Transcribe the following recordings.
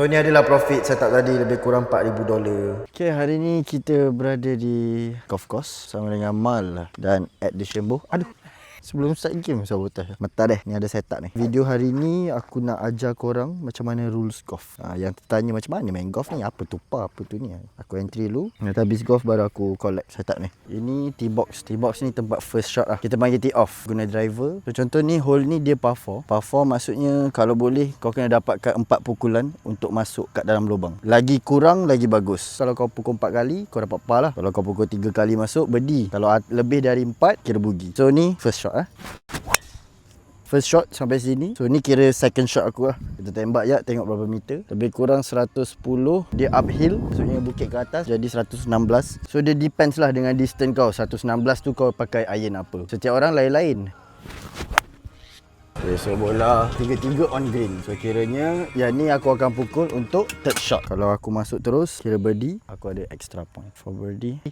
So ni adalah profit setup tadi lebih kurang $4,000. Okay, hari ni kita berada di golf course sama dengan Mal lah dan Ed the Shambo. Aduh, sebelum start game sabotage. Mata deh, ni ada setup ni. Video hari ni aku nak ajar korang macam mana rules golf. Yang tertanya macam mana main golf ni, apa tu par, apa tu ni. Aku entry dulu. Nanti habis golf baru aku collect setup ni. Ini tee box. Tee box ni tempat first shot lah. Kita panggil tee off guna driver. So contoh ni hole ni dia par 4. Par 4 maksudnya kalau boleh kau kena dapatkan 4 pukulan untuk masuk kat dalam lubang. Lagi kurang lagi bagus. Kalau kau pukul 4 kali kau dapat par lah. Kalau kau pukul 3 kali masuk birdie. Kalau lebih dari 4 kira bogey. So ni first shot lah. First shot sampai sini. So ni kira second shot aku lah. Kita tembak je, tengok berapa meter. Lebih kurang 110. Dia uphill, maksudnya bukit ke atas, jadi 116. So dia depends lah dengan distance kau. 116 tu kau pakai iron apa. Setiap orang lain-lain. Okay, so bola tiga-tiga on green. So kiranya yang ni aku akan pukul untuk third shot. Kalau aku masuk terus, kira birdie, aku ada extra point for birdie.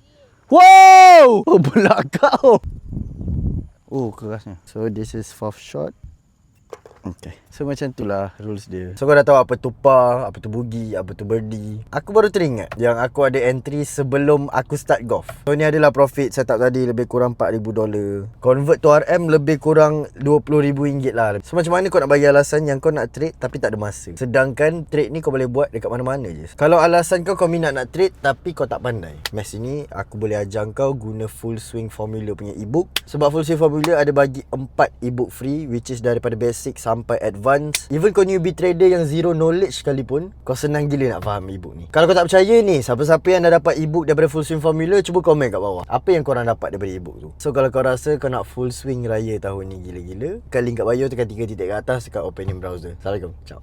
Wow! Oh, bola kau! Oh, kerasnya. So this is fourth shot. Okay. So macam itulah rules dia. So kau dah tahu apa tu par, apa tu bogey, apa tu birdie. Aku baru teringat yang aku ada entry sebelum aku start golf. So ni adalah profit setup tadi lebih kurang $4,000. Convert to RM lebih kurang RM20,000 lah. So macam mana kau nak bagi alasan yang kau nak trade tapi tak ada masa. Sedangkan trade ni kau boleh buat dekat mana-mana je. Kalau alasan kau minat nak trade tapi kau tak pandai. Mes ini aku boleh ajar kau guna Full Swing Formula punya ebook. Sebab Full Swing Formula ada bagi 4 ebook free, which is daripada basic sampai advance. Even kau newbie trader yang zero knowledge sekalipun, kau senang gila nak faham ebook ni. Kalau kau tak percaya ni, siapa-siapa yang dah dapat ebook daripada Full Swing Formula, cuba komen kat bawah apa yang korang dapat daripada ebook tu. So kalau kau rasa kau nak full swing raya tahun ni gila-gila, tekan link kat bio, tekan 3 titik kat atas dekat opening browser. Assalamualaikum. Ciao.